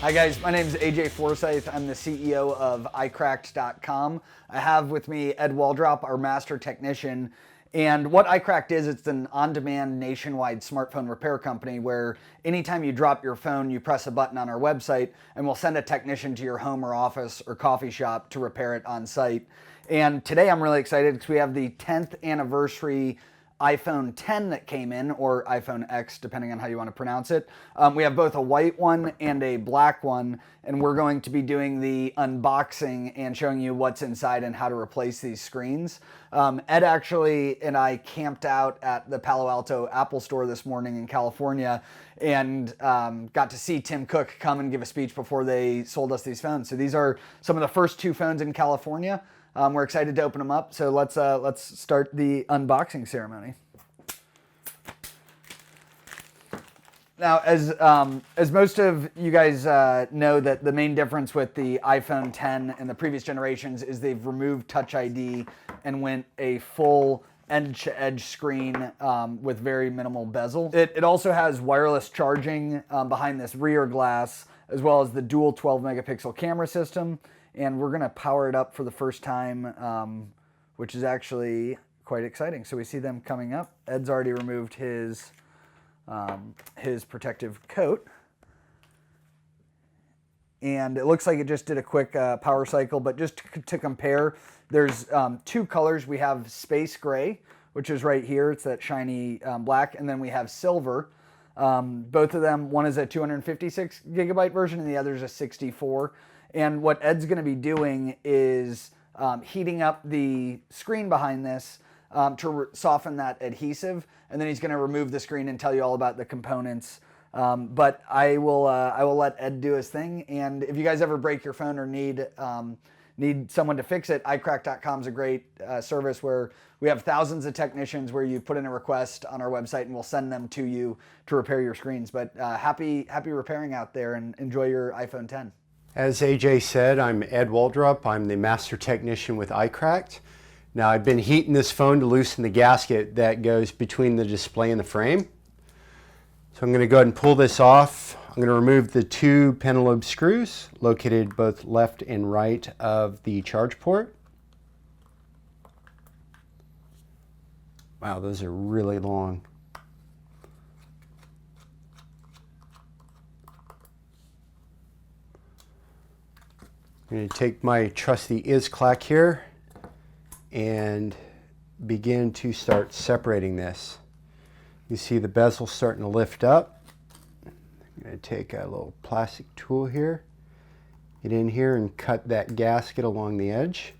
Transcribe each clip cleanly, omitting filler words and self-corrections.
Hi guys, my name is AJ Forsyth. I'm the CEO of iCracked.com. I have with me Ed Waldrop, our master technician. And what iCracked is, it's an on-demand nationwide smartphone repair company where anytime you drop your phone, you press a button on our website and we'll send a technician to your home or office or coffee shop to repair it on site. And today I'm really excited because we have the 10th anniversary iPhone 10 that came in, or iPhone X, depending on how you want to pronounce it. We have both a white one and a black one, and we're going to be doing the unboxing and showing you what's inside and how to replace these screens. Ed actually and I camped out at the Palo Alto Apple Store this morning in California and got to see Tim Cook come and give a speech before they sold us these phones. So these are some of the first two phones in California. We're excited to open them up, so let's start the unboxing ceremony. Now, as most of you guys know, that the main difference with the iPhone 10 and the previous generations is they've removed Touch ID and went a full edge-to-edge screen with very minimal bezel. It also has wireless charging behind this rear glass, as well as the dual 12-megapixel camera system. And we're gonna power it up for the first time, which is actually quite exciting. So we see them coming up. Ed's already removed his protective coat. And it looks like it just did a quick power cycle, but just to compare, there's two colors. We have space gray, which is right here. It's that shiny black, and then we have silver. Both of them, one is a 256 gigabyte version and the other is a 64. And what Ed's going to be doing is heating up the screen behind this to soften that adhesive, and then he's going to remove the screen and tell you all about the components. But I will let Ed do his thing. And if you guys ever break your phone or need someone to fix it, iCracked.com is a great service where we have thousands of technicians where you put in a request on our website and we'll send them to you to repair your screens. But happy repairing out there, and enjoy your iPhone 10. As AJ said, I'm Ed Waldrop. I'm the master technician with iCracked. Now, I've been heating this phone to loosen the gasket that goes between the display and the frame. So I'm going to go ahead and pull this off. I'm going to remove the two pentalobe screws located both left and right of the charge port. Wow, those are really long. I'm going to take my trusty iCracked here and begin to start separating this. You see the bezel starting to lift up. I'm going to take a little plastic tool here, get in here and cut that gasket along the edge.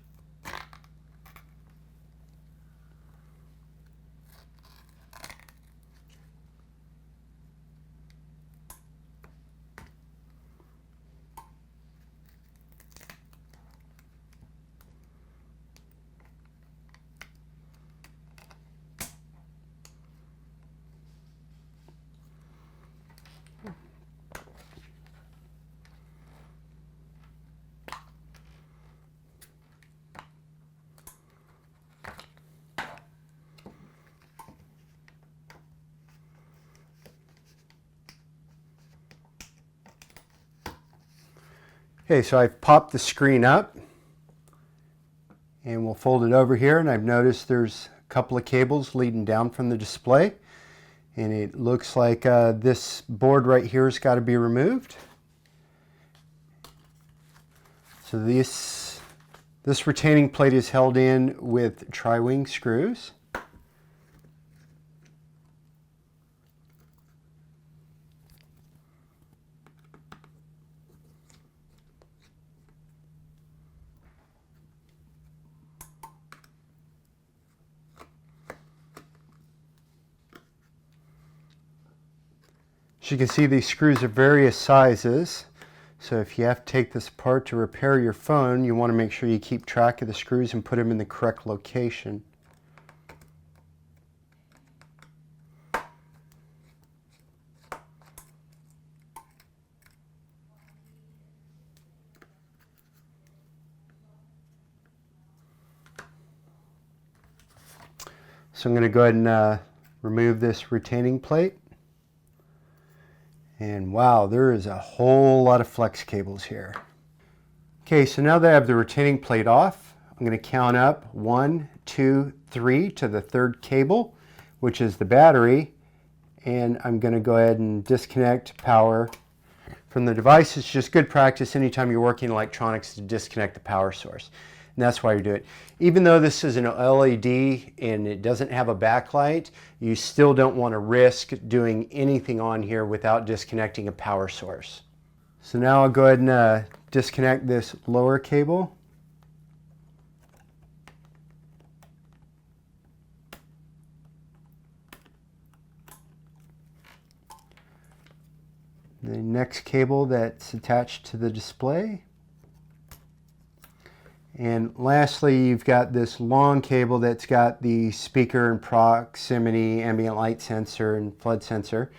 Okay, so I've popped the screen up and we'll fold it over here, and I've noticed there's a couple of cables leading down from the display, and it looks like this board right here has got to be removed. So this retaining plate is held in with tri-wing screws. As you can see, these screws are various sizes, so if you have to take this apart to repair your phone, you want to make sure you keep track of the screws and put them in the correct location. So I'm going to go ahead and remove this retaining plate. And wow, there is a whole lot of flex cables here. Okay, so now that I have the retaining plate off, I'm going to count up 1, 2, 3 to the third cable, which is the battery, and I'm going to go ahead and disconnect power from the device. It's just good practice anytime you're working electronics to disconnect the power source. And that's why you do it. Even though this is an LED and it doesn't have a backlight, you still don't want to risk doing anything on here without disconnecting a power source. So now I'll go ahead and disconnect this lower cable. The next cable that's attached to the display. And lastly, you've got this long cable that's got the speaker and proximity, ambient light sensor, and flood sensor.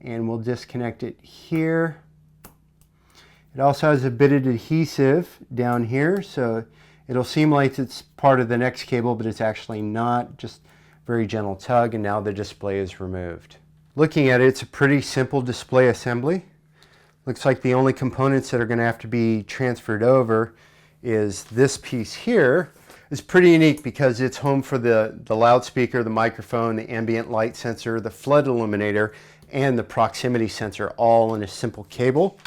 And we'll disconnect it here. It also has a bit of adhesive down here, so it'll seem like it's part of the next cable, but it's actually not. Just very gentle tug, and now the display is removed. Looking at it, it's a pretty simple display assembly. Looks like the only components that are going to have to be transferred over is this piece here. It's pretty unique because it's home for the loudspeaker, the microphone, the ambient light sensor, the flood illuminator, and the proximity sensor all in a simple cable.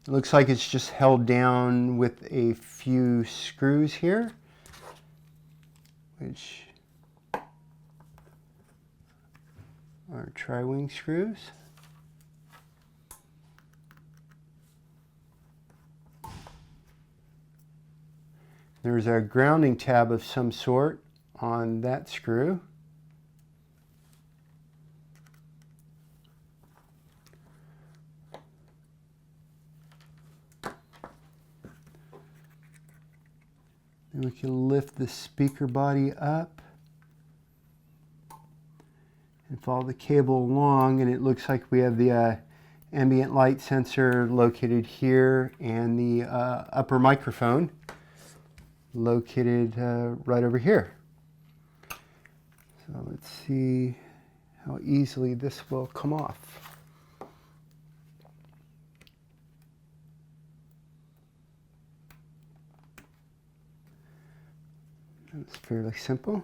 It looks like it's just held down with a few screws here, which are tri-wing screws. There's a grounding tab of some sort on that screw. Then we can lift the speaker body up and follow the cable along, and it looks like we have the ambient light sensor located here and the upper microphone located right over here. So let's see how easily this will come off. It's fairly simple.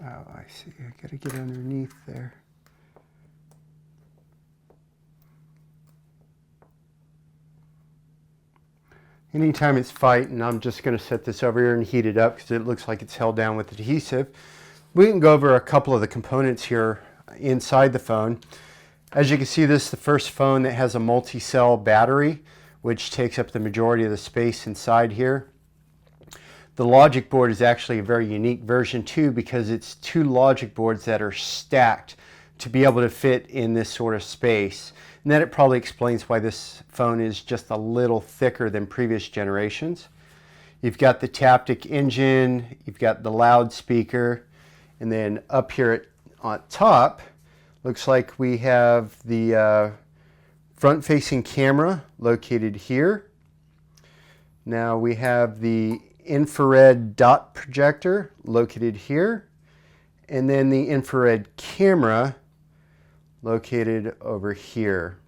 Oh, I see. I gotta get underneath there. Anytime it's fighting, I'm just going to set this over here and heat it up because it looks like it's held down with adhesive. We can go over a couple of the components here inside the phone. As you can see, this is the first phone that has a multi-cell battery, which takes up the majority of the space inside here. The logic board is actually a very unique version too, because it's two logic boards that are stacked to be able to fit in this sort of space. And that it probably explains why this phone is just a little thicker than previous generations. You've got the Taptic engine, you've got the loudspeaker, and then up here on top, looks like we have the front-facing camera located here. Now we have the infrared dot projector located here, and then the infrared camera located over here.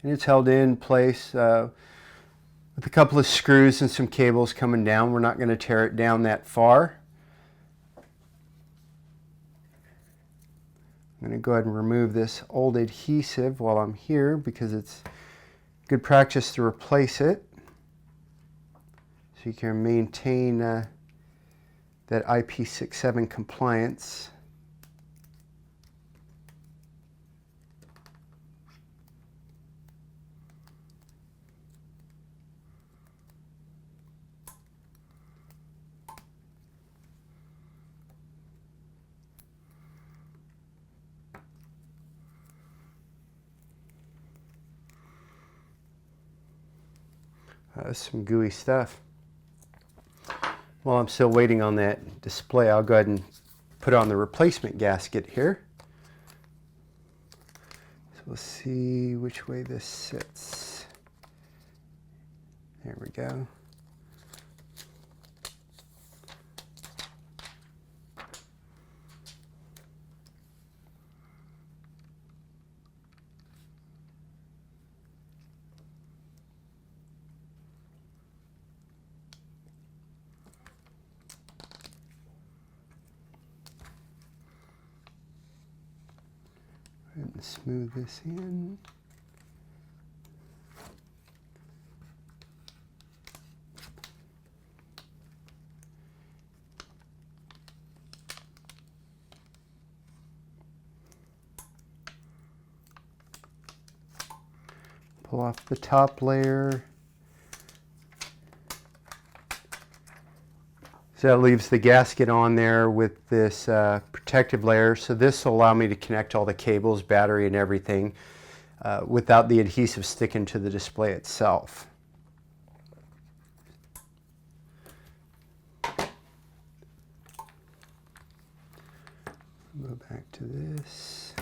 And it's held in place with a couple of screws and some cables coming down. We're not going to tear it down that far. I'm going to go ahead and remove this old adhesive while I'm here because it's good practice to replace it, so you can maintain that IP67 compliance. That's some gooey stuff. While I'm still waiting on that display, I'll go ahead and put on the replacement gasket here. So we'll see which way this sits. There we go. And smooth this in. Pull off the top layer. So that leaves the gasket on there with this protective layer. So this will allow me to connect all the cables, battery, and everything without the adhesive sticking to the display itself. Go back to this.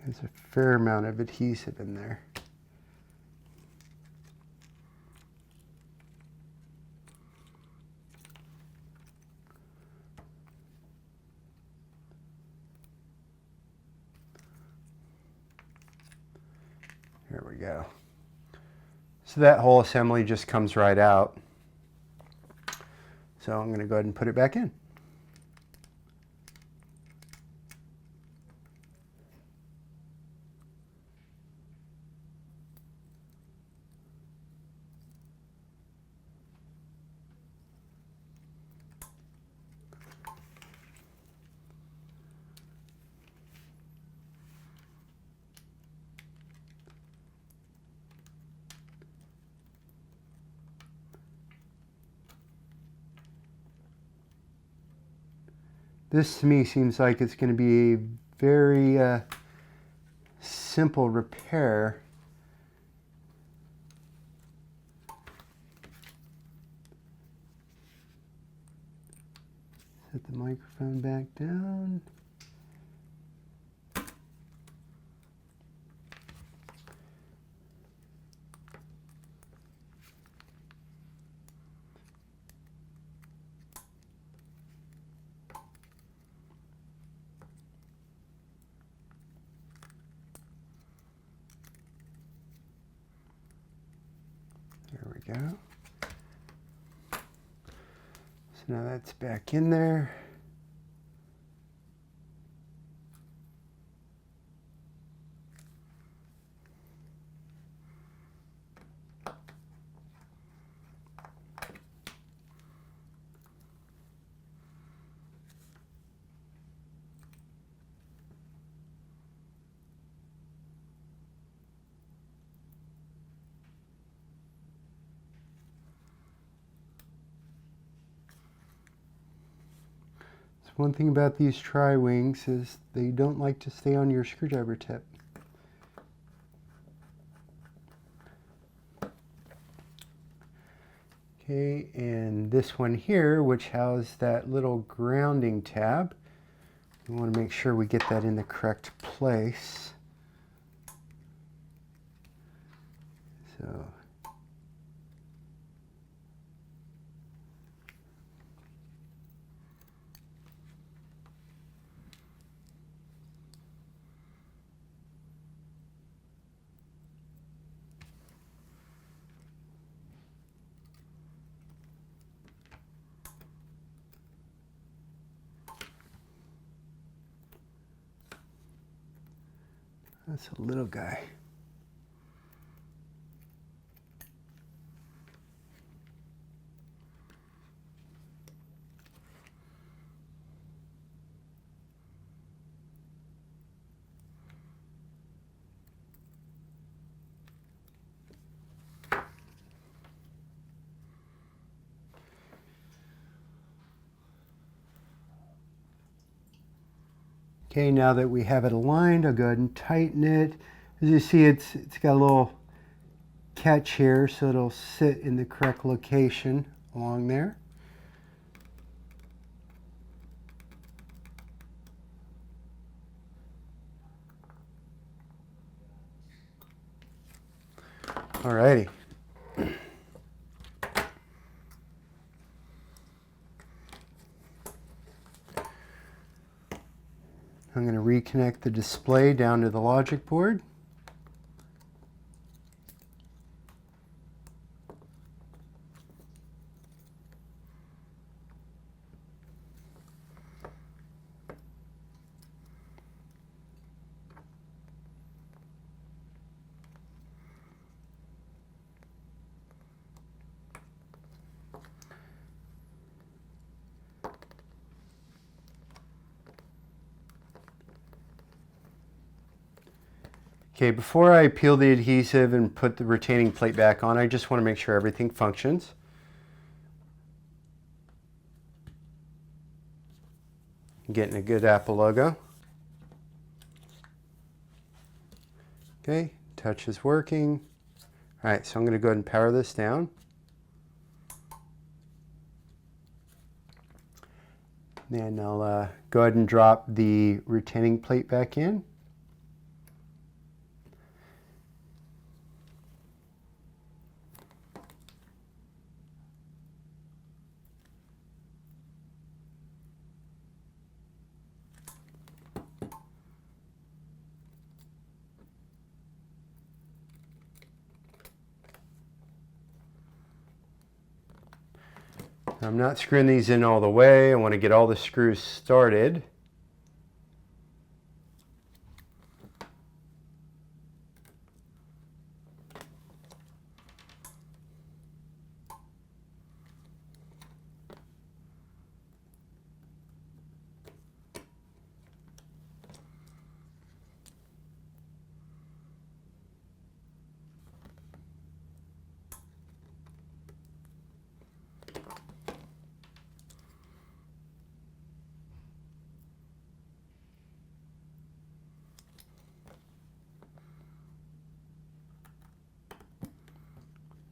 There's a fair amount of adhesive in there. There we go. So that whole assembly just comes right out. So I'm going to go ahead and put it back in. This to me seems like it's going to be a very simple repair. Set the microphone back down. There we go. So now that's back in there. One thing about these tri-wings is they don't like to stay on your screwdriver tip. Okay, and this one here, which has that little grounding tab, we want to make sure we get that in the correct place. So that's a little guy. Okay, now that we have it aligned, I'll go ahead and tighten it. As you see, it's got a little catch here, so it'll sit in the correct location along there. Alrighty. I'm going to reconnect the display down to the logic board. Okay, before I peel the adhesive and put the retaining plate back on, I just want to make sure everything functions. Getting a good Apple logo. Okay, touch is working. All right, so I'm going to go ahead and power this down. Then I'll go ahead and drop the retaining plate back in. I'm not screwing these in all the way. I want to get all the screws started.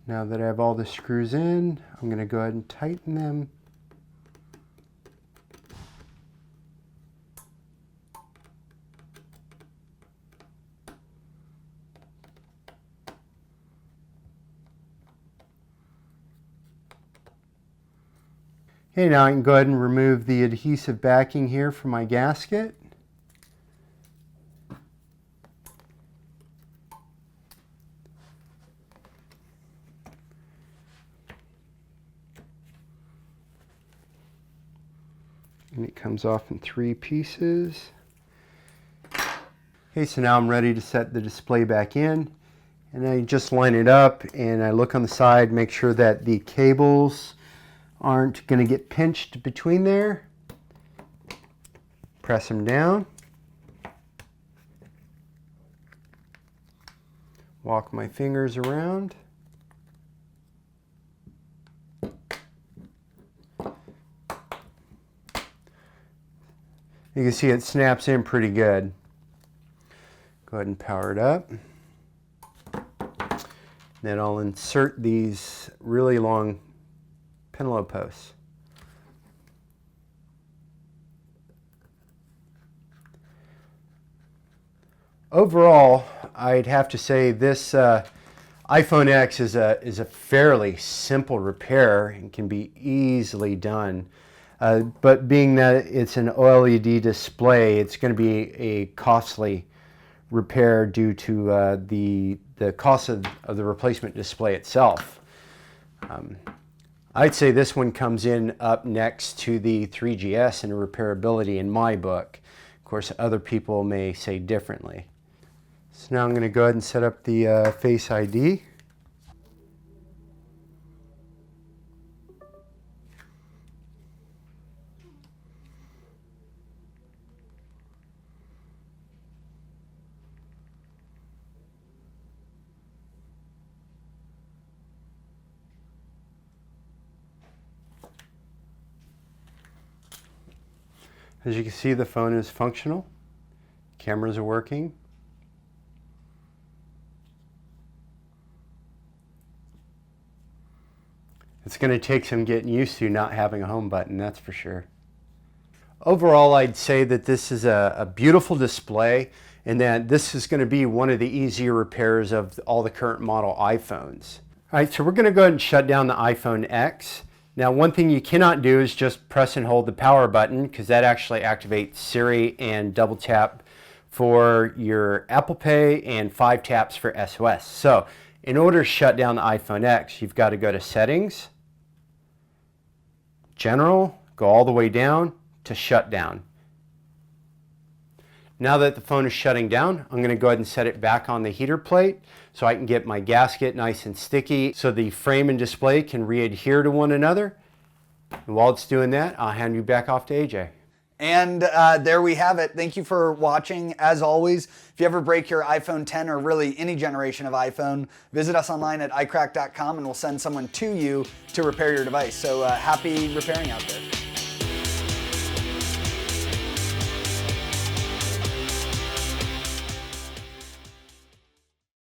Now that I have all the screws in, I'm going to go ahead and tighten them. Okay, now I can go ahead and remove the adhesive backing here from my gasket. And it comes off in 3 pieces. Okay, so now I'm ready to set the display back in. And I just line it up and I look on the side, make sure that the cables aren't going to get pinched between there. Press them down. Walk my fingers around. You can see it snaps in pretty good. Go ahead and power it up. Then I'll insert these really long pentalobe posts. Overall, I'd have to say this iPhone X is a fairly simple repair and can be easily done. But being that it's an OLED display, it's going to be a costly repair due to the cost of the replacement display itself. I'd say this one comes in up next to the 3GS in repairability in my book. Of course, other people may say differently. So now I'm going to go ahead and set up the Face ID. As you can see, the phone is functional. Cameras are working. It's going to take some getting used to not having a home button, that's for sure. Overall, I'd say that this is a beautiful display, and that this is going to be one of the easier repairs of all the current model iPhones. All right, so we're going to go ahead and shut down the iPhone X. Now, one thing you cannot do is just press and hold the power button, because that actually activates Siri and double tap for your Apple Pay and 5 taps for SOS. So in order to shut down the iPhone X, you've got to go to Settings, General, go all the way down to Shut Down. Now that the phone is shutting down, I'm going to go ahead and set it back on the heater plate so I can get my gasket nice and sticky so the frame and display can re-adhere to one another. And while it's doing that, I'll hand you back off to AJ. And there we have it. Thank you for watching. As always, if you ever break your iPhone 10 or really any generation of iPhone, visit us online at iCracked.com and we'll send someone to you to repair your device. So happy repairing out there.